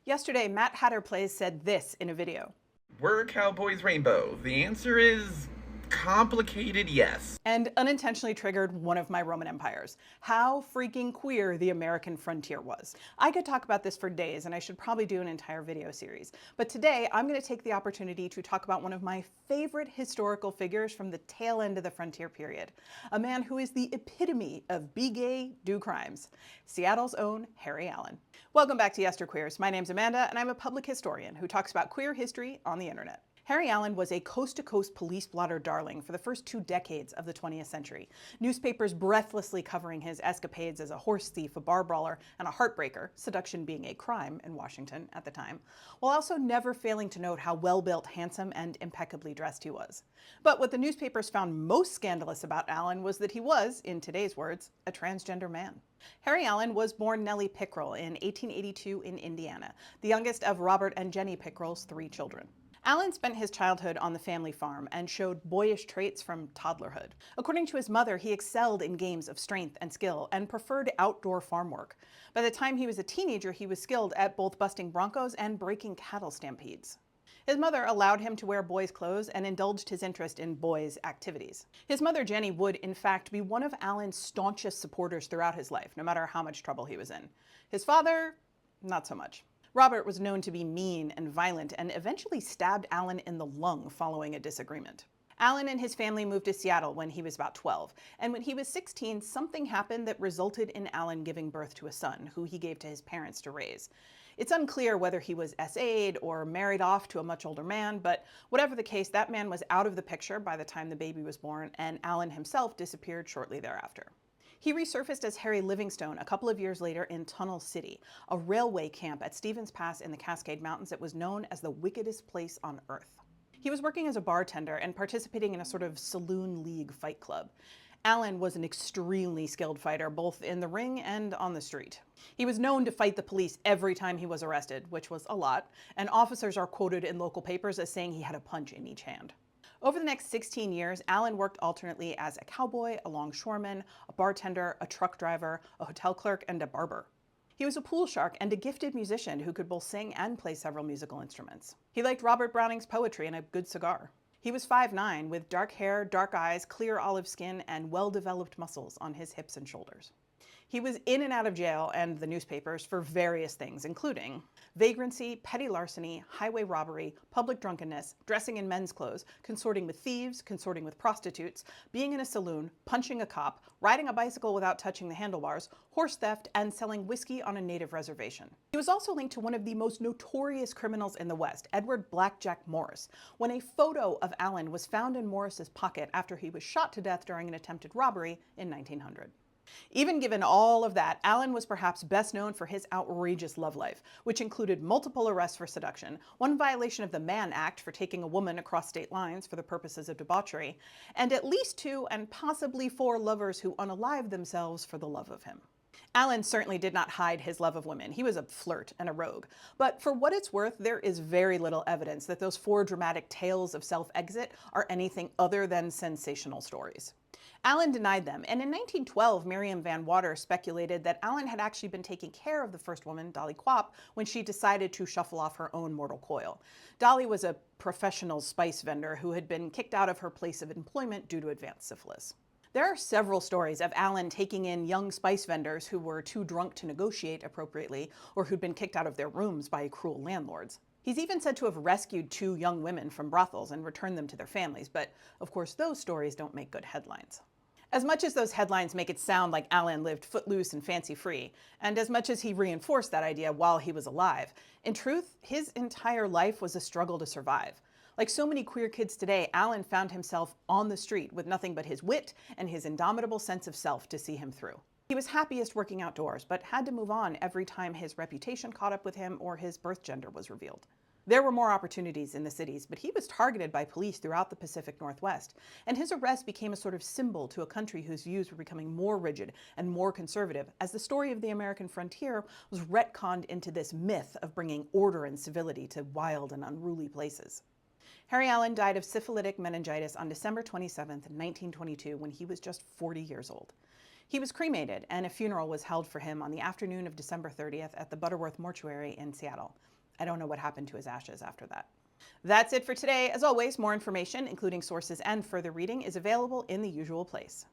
Yesterday, Matt Hatterplays said this in a video. Were cowboys rainbow? The answer is complicated, yes. And unintentionally triggered one of my Roman empires. How freaking queer the American frontier was. I could talk about this for days, and I should probably do an entire video series. But today, I'm going to take the opportunity to talk about one of my favorite historical figures from the tail end of the frontier period. A man who is the epitome of be gay, do crimes. Seattle's own Harry Allen. Welcome back to Yesterqueers. My name's Amanda, and I'm a public historian who talks about queer history on the internet. Harry Allen was a coast-to-coast police blotter darling for the first 2 decades of the 20th century. Newspapers breathlessly covering his escapades as a horse thief, a bar brawler, and a heartbreaker, seduction being a crime in Washington at the time, while also never failing to note how well-built, handsome, and impeccably dressed he was. But what the newspapers found most scandalous about Allen was that he was, in today's words, a transgender man. Harry Allen was born Nellie Pickrell in 1882 in Indiana, the youngest of Robert and Jenny Pickrell's 3 children. Allen spent his childhood on the family farm and showed boyish traits from toddlerhood. According to his mother, he excelled in games of strength and skill and preferred outdoor farm work. By the time he was a teenager, he was skilled at both busting broncos and breaking cattle stampedes. His mother allowed him to wear boys' clothes and indulged his interest in boys' activities. His mother, Jenny, would in fact be one of Allen's staunchest supporters throughout his life, no matter how much trouble he was in. His father, not so much. Robert was known to be mean and violent and eventually stabbed Allen in the lung following a disagreement. Allen and his family moved to Seattle when he was about 12, and when he was 16, something happened that resulted in Allen giving birth to a son, who he gave to his parents to raise. It's unclear whether he was SA'd or married off to a much older man, but whatever the case, that man was out of the picture by the time the baby was born, and Allen himself disappeared shortly thereafter. He resurfaced as Harry Livingstone a couple of years later in Tunnel City, a railway camp at Stevens Pass in the Cascade Mountains that was known as the wickedest place on earth. He was working as a bartender and participating in a sort of saloon league fight club. Allen was an extremely skilled fighter, both in the ring and on the street. He was known to fight the police every time he was arrested, which was a lot, and officers are quoted in local papers as saying he had a punch in each hand. Over the next 16 years, Allen worked alternately as a cowboy, a longshoreman, a bartender, a truck driver, a hotel clerk, and a barber. He was a pool shark and a gifted musician who could both sing and play several musical instruments. He liked Robert Browning's poetry and a good cigar. He was 5'9", with dark hair, dark eyes, clear olive skin, and well-developed muscles on his hips and shoulders. He was in and out of jail and the newspapers for various things, including vagrancy, petty larceny, highway robbery, public drunkenness, dressing in men's clothes, consorting with thieves, consorting with prostitutes, being in a saloon, punching a cop, riding a bicycle without touching the handlebars, horse theft, and selling whiskey on a native reservation. He was also linked to one of the most notorious criminals in the West, Edward Blackjack Morris, when a photo of Allen was found in Morris's pocket after he was shot to death during an attempted robbery in 1900. Even given all of that, Allen was perhaps best known for his outrageous love life, which included multiple arrests for seduction, one violation of the Mann Act for taking a woman across state lines for the purposes of debauchery, and at least 2 and possibly 4 lovers who unalived themselves for the love of him. Allen certainly did not hide his love of women. He was a flirt and a rogue. But for what it's worth, there is very little evidence that those 4 dramatic tales of self-exit are anything other than sensational stories. Allen denied them, and in 1912, Miriam Van Water speculated that Allen had actually been taking care of the first woman, Dolly Quapp, when she decided to shuffle off her own mortal coil. Dolly was a professional spice vendor who had been kicked out of her place of employment due to advanced syphilis. There are several stories of Allen taking in young spice vendors who were too drunk to negotiate appropriately or who'd been kicked out of their rooms by cruel landlords. He's even said to have rescued 2 young women from brothels and returned them to their families, but of course those stories don't make good headlines. As much as those headlines make it sound like Allen lived footloose and fancy-free, and as much as he reinforced that idea while he was alive, in truth, his entire life was a struggle to survive. Like so many queer kids today, Allen found himself on the street with nothing but his wit and his indomitable sense of self to see him through. He was happiest working outdoors, but had to move on every time his reputation caught up with him or his birth gender was revealed. There were more opportunities in the cities, but he was targeted by police throughout the Pacific Northwest, and his arrest became a sort of symbol to a country whose views were becoming more rigid and more conservative as the story of the American frontier was retconned into this myth of bringing order and civility to wild and unruly places. Harry Allen died of syphilitic meningitis on December 27, 1922, when he was just 40 years old. He was cremated, and a funeral was held for him on the afternoon of December 30th at the Butterworth Mortuary in Seattle. I don't know what happened to his ashes after that. That's it for today. As always, more information, including sources and further reading, is available in the usual place.